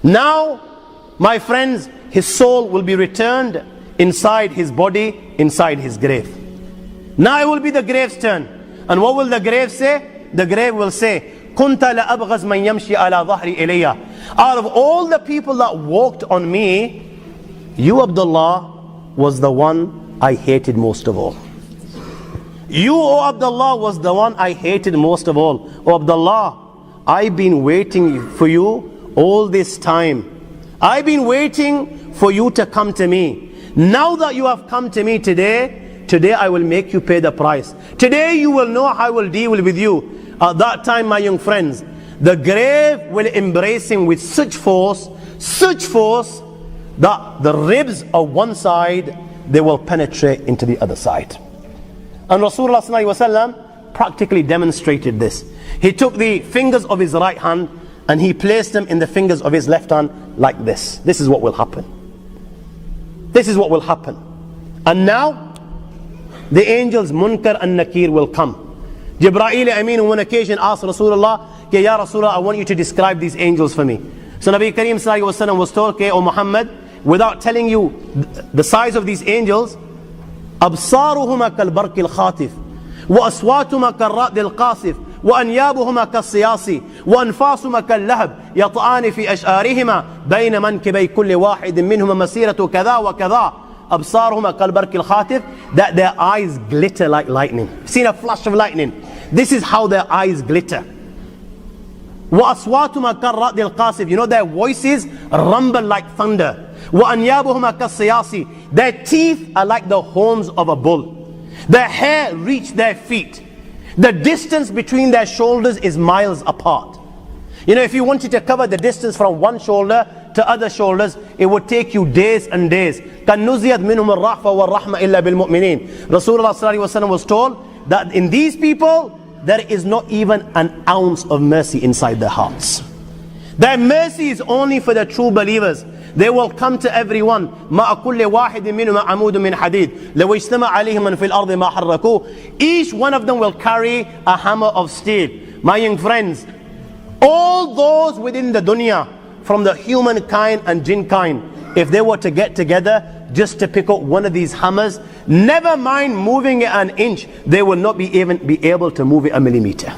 Now, my friends, his soul will be returned inside his body, inside his grave. Now it will be the grave's turn. And what will the grave say? The grave will say, كُنْتَ لَأَبْغَزْ مَنْ يَمْشِي عَلَى ظَهْرِ إِلَيَّ. Out of all the people that walked on me, you, Abdullah, was the one I hated most of all. You, O Abdullah, was the one I hated most of all. O Abdullah, I've been waiting for you all this time. I've been waiting for you to come to me. Now that you have come to me today I will make you pay the price. Today you will know how I will deal with you. At that time, my young friends, the grave will embrace him with such force that the ribs of one side, they will penetrate into the other side. And Rasulullah ﷺ practically demonstrated this. He took the fingers of his right hand and he placed them in the fingers of his left hand like this. This is what will happen. This is what will happen. And now, the angels Munkar and Nakir will come. Jibreel Amin on one occasion asked Rasulullah, Ya Rasulullah, I want you to describe these angels for me. So Nabi Kareem ﷺ was told, O Muhammad, without telling you the size of these angels, أبصارهما كالبرق الخاطف وأصواتهما كالرعد القاصف وأنيابهما كالصياص وأنفاسهما كاللهب يطعان في أشعارهما بين منكبي كل واحد منهما مسيرة كذا وكذا. أبصارهما كالبرق الخاطف, that their eyes glitter like lightning. Seen a flash of lightning? This is how their eyes glitter. وأصواتهما كالرعد القاصف, you know their voices rumble like thunder. وأنيابهما كالصياص, their teeth are like the horns of a bull. Their hair reach their feet. The distance between their shoulders is miles apart. You know, if you wanted to cover the distance from one shoulder to other shoulders, it would take you days and days. كَنُّزِيَتْ مِنْهُمُ الرَّحْفَ وَالرَّحْمَ إِلَّا بِالْمُؤْمِنِينَ. Rasulullah ﷺ was told that in these people, there is not even an ounce of mercy inside their hearts. Their mercy is only for the true believers. They will come to everyone. مَا أَكُلِّ وَاحِدٍ مِّنْهُمَا عَمُودٌ مِّنْ حَدِيدٍ لَوْ اجْتَمَعَ عَلَيْهِمْ مَنْ فِي الْأَرْضِ مَا حَرَّكُوهُ. Each one of them will carry a hammer of steel. My young friends, all those within the dunya, from the humankind and jinn kind, if they were to get together just to pick up one of these hammers, never mind moving it an inch, they will not even be able to move it a millimeter.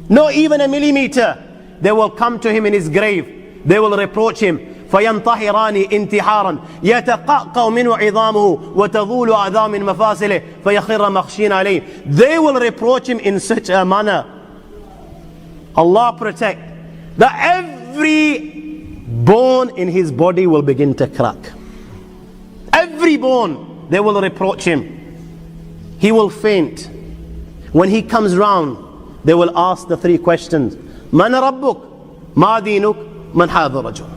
Not even a millimeter. They will come to him in his grave. They will reproach him. فينطحران انتحارا يتقعقع منه عظامه وتظول أعظام من مفاصله فيخر مخشين عليه. They will reproach him in such a manner, Allah protect, that every bone in his body will begin to crack. Every bone, they will reproach him. He will faint. When he comes round, they will ask the three questions. من ربك؟ ما دينك؟ من هذا الرجل؟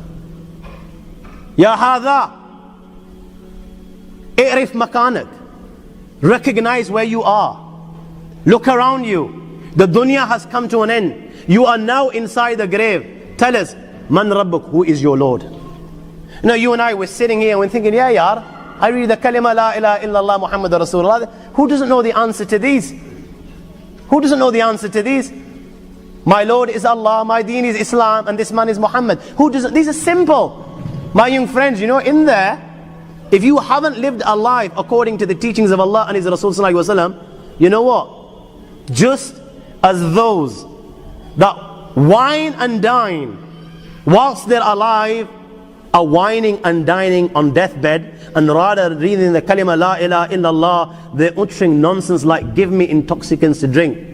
يا هذا اعرف مكانك. Recognize where you are. Look around you. The dunya has come to an end. You are now inside the grave. Tell us, Man Rabbuk, who is your Lord? Now you and I were sitting here and we're thinking, yeah, yar, I read the kalima la ilaha illallah Muhammad Rasulullah. Who doesn't know the answer to these? Who doesn't know the answer to these? My Lord is Allah, my deen is Islam, and this man is Muhammad. Who doesn't? These are simple. My young friends, you know, in there, if you haven't lived a life according to the teachings of Allah and His Rasul Sallallahu Alaihi Wasallam, you know what? Just as those that wine and dine whilst they're alive are whining and dining on deathbed, and rather reading the kalima la ilaha illallah, they're uttering nonsense like give me intoxicants to drink.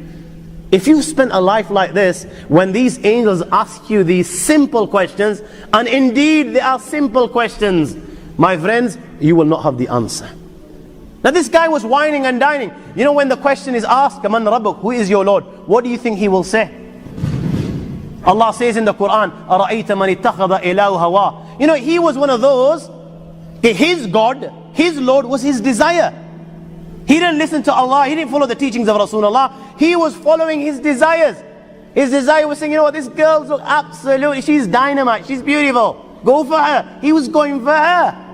If you spent a life like this, when these angels ask you these simple questions, and indeed they are simple questions, my friends, you will not have the answer. Now this guy was whining and dining. You know, when the question is asked, Man Rabbuk, who is your Lord? What do you think he will say? Allah says in the Quran, أَرَأَيْتَ مَنِ اتَّخَذَ إِلَهُ هَوَىٰ. You know, he was one of those, his God, his Lord was his desire. He didn't listen to Allah, he didn't follow the teachings of Rasulullah, he was following his desires. His desire was saying, you know what, this girl's look absolutely, she's dynamite, she's beautiful, go for her. He was going for her.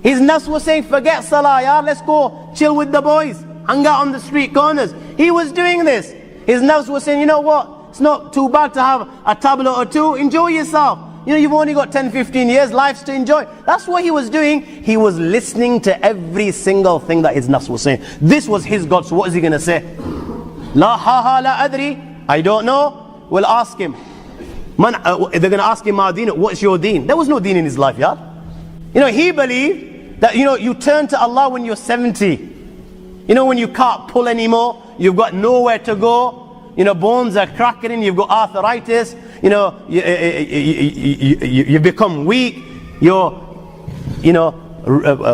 His nafs was saying, forget salah, yeah, let's go chill with the boys, hang out on the street corners. He was doing this. His nafs was saying, you know what, it's not too bad to have a tablet or two, enjoy yourself. You've only got 10, 15 years, life's to enjoy. That's what he was doing. He was listening to every single thing that his nafs was saying. This was his God, so what is he going to say? La ha la adri, I don't know. We'll ask him. They're going to ask him, Ma deen, what's your deen? There was no deen in his life, yeah? He believed that, you turn to Allah when you're 70. When you can't pull anymore, you've got nowhere to go. Bones are cracking, you've got arthritis, you become weak,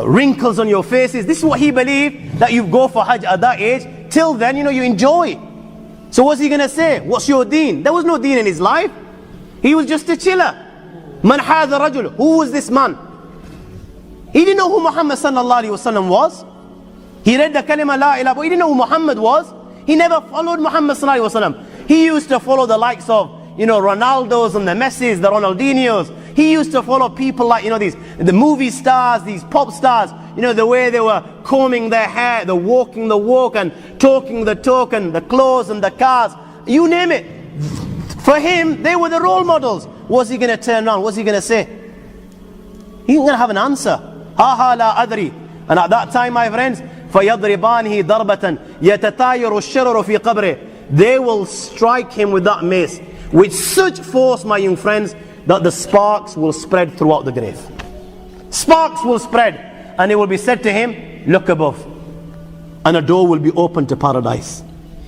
wrinkles on your faces. This is what he believed, that you go for Hajj at that age. Till then, you enjoy. So what's he going to say? What's your deen? There was no deen in his life. He was just a chiller. Man hadha rajul. Who was this man? He didn't know who Muhammad sallallahu alaihi wasallam was. He read the kalima la ilaha, but he didn't know who Muhammad was. He never followed Muhammad sallallahu alaihi wasallam. He used to follow the likes of, Ronaldos and the Messis, the Ronaldinhos. He used to follow people like, the movie stars, these pop stars, the way they were combing their hair, the walking the walk and talking the talk and the clothes and the cars. You name it. For him, they were the role models. What's he going to turn around? What's he going to say? He's going to have an answer. Ha ha la adri. And at that time, my friends, فَيَضْرِبَانِهِ ضَرْبَةً يَتَتَايَرُ الشَّرَرُ فِي قَبْرِهِ. They will strike him with that mace with such force, my young friends, that the sparks will spread throughout the grave. Sparks will spread, and it will be said to him, look above. And a door will be opened to paradise.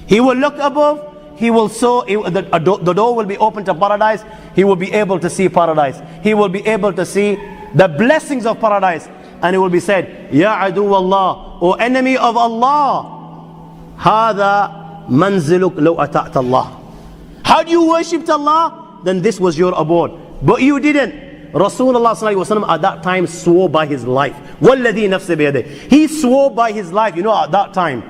He will look above, the door will be open to paradise. He will be able to see paradise. He will be able to see the blessings of paradise. And it will be said, Ya adu Allah, O enemy of Allah, Hada manziluk law ata'ta Allah. How do you worship Allah? Then this was your abode. But you didn't. Rasulullah sallallahu alaihi wasallam at that time swore by his life. Walladhi nafsi biyadih. He swore by his life. At that time,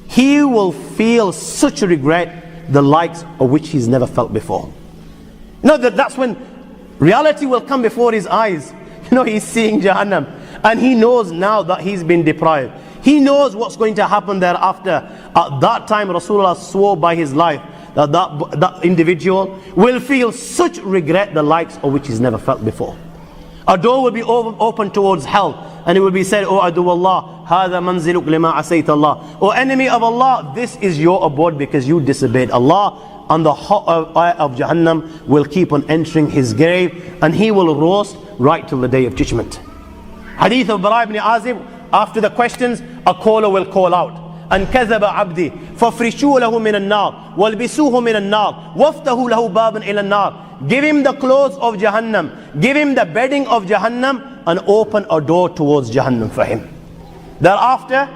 he will feel such regret, the likes of which he's never felt before. That's when reality will come before his eyes. He's seeing Jahannam, and he knows now that he's been deprived. He knows what's going to happen thereafter. At that time, Rasulullah swore by his life that individual will feel such regret, the likes of which he's never felt before. A door will be open towards hell, and it will be said, O adu Allah, hada manziluk lima asayta Allah. O enemy of Allah, this is your abode because you disobeyed Allah. And the hot fire of Jahannam will keep on entering his grave, and he will roast right till the day of judgment. Hadith of Bara ibn Azib, after the questions, a caller will call out, and كذب عبدي فافرشوا له من النار والبسوه من النار وافتحوا له بابا إلى النار. Give him the clothes of Jahannam, give him the bedding of Jahannam, and open a door towards Jahannam for him. Thereafter,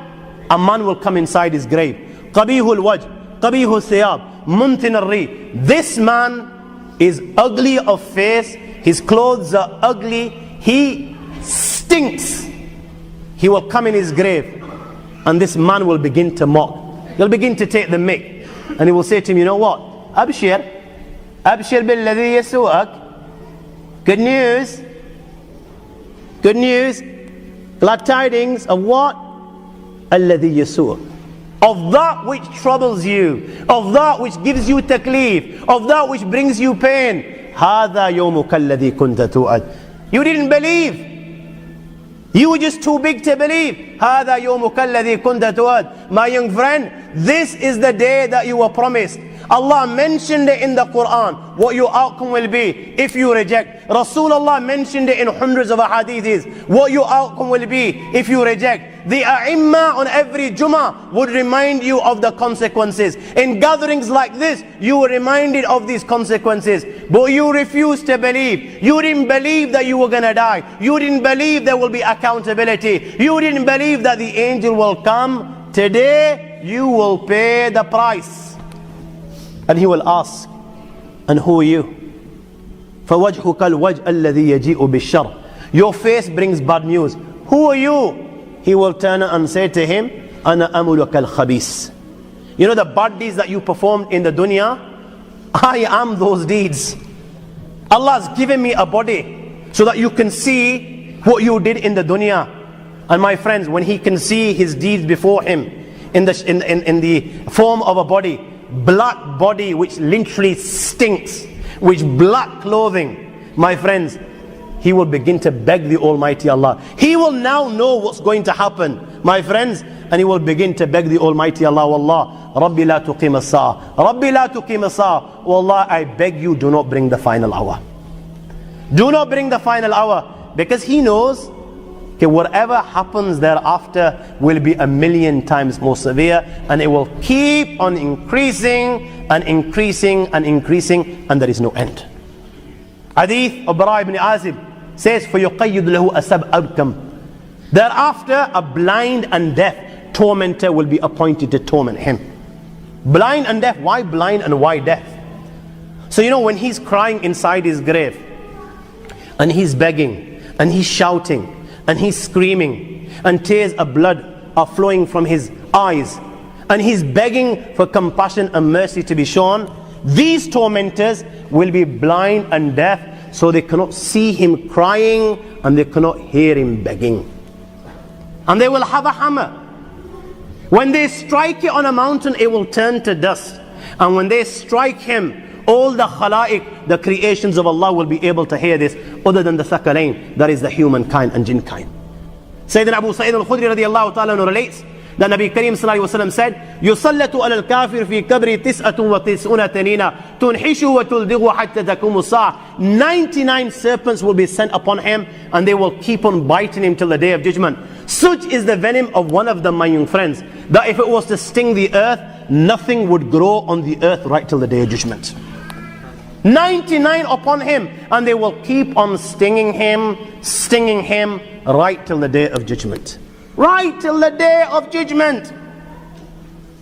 a man will come inside his grave. قبيح الوجه قبيح الثياب منتن الريح. This man is ugly of face, his clothes are ugly, he stinks. He will come in his grave, and this man will begin to mock. He'll begin to take the mick, and he will say to him, you know what? Abshir billadhi yasu'ak. Good news. Good news. Glad tidings of what? Alladhi yasu'ak. Of that which troubles you, of that which gives you taklif, of that which brings you pain. Hada yawmuka alladhi kunta tu'ad. You didn't believe. You were just too big to believe. هذا يومك الذي كنت توعد. My young friend, this is the day that you were promised. Allah mentioned it in the Quran, what your outcome will be if you reject. Rasulullah mentioned it in hundreds of hadiths, what your outcome will be if you reject. The A'imma on every Jummah would remind you of the consequences. In gatherings like this, you were reminded of these consequences. But you refused to believe. You didn't believe that you were going to die. You didn't believe there will be accountability. You didn't believe that the angel will come. Today, you will pay the price. And he will ask, and who are you? فَوَجْهُكَ الْوَجْءَ الَّذِي يَجِيءُ بِالشَّرِّ. Your face brings bad news. Who are you? He will turn and say to him, أَنَا أَمُلُكَ الْخَبِيثِ. You know the bad deeds that you performed in the dunya? I am those deeds. Allah has given me a body so that you can see what you did in the dunya. And my friends, when he can see his deeds before him in the form of a body, black body which literally stinks, with black clothing, my friends, he will begin to beg the Almighty Allah. He will now know what's going to happen, my friends, and he will begin to beg the Almighty Allah. Wallah, Rabbi la tuqim as-sa'a. Rabbi la tuqim as-sa'a. Wallah, I beg you, do not bring the final hour. Do not bring the final hour, because he knows okay, whatever happens thereafter will be 1,000,000 times more severe, and it will keep on increasing and increasing and increasing, and there is no end. Hadith of Bara ibn Azib says, فَيُقَيِّدْ لَهُ أَسَبْ أَبْكَمْ. Thereafter, a blind and deaf tormentor will be appointed to torment him. Blind and deaf. Why blind and why deaf? So you know, when he's crying inside his grave, and he's begging, and he's shouting, and he's screaming, and tears of blood are flowing from his eyes, and he's begging for compassion and mercy to be shown, these tormentors will be blind and deaf, so they cannot see him crying, and they cannot hear him begging. And they will have a hammer. When they strike it on a mountain, it will turn to dust. And when they strike him, all the khalaiq, the creations of Allah, will be able to hear this, other than the thaqalain, that is the humankind and jinn kind. Sayyidina Abu Sa'id al-Khudri radiyallahu ta'ala relates that Nabi Kareem sallallahu alayhi wa sallam said, يُسَلَّتُ عَلَى الْكَافِرِ فِي كَبْرِ 99 تَنِينَ تُنْحِشُ وَتُلْدِغُ حَتَّى تَكُمُ السَّاعَةِ. 99 serpents will be sent upon him, and they will keep on biting him till the day of judgment. Such is the venom of one of them, my young friends, that if it was to sting the earth, nothing would grow on the earth right till the day of judgment. 99 upon him, and they will keep on stinging him right till the day of judgment. Right till the day of judgment.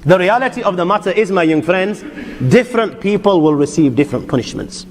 The reality of the matter is, my young friends, different people will receive different punishments.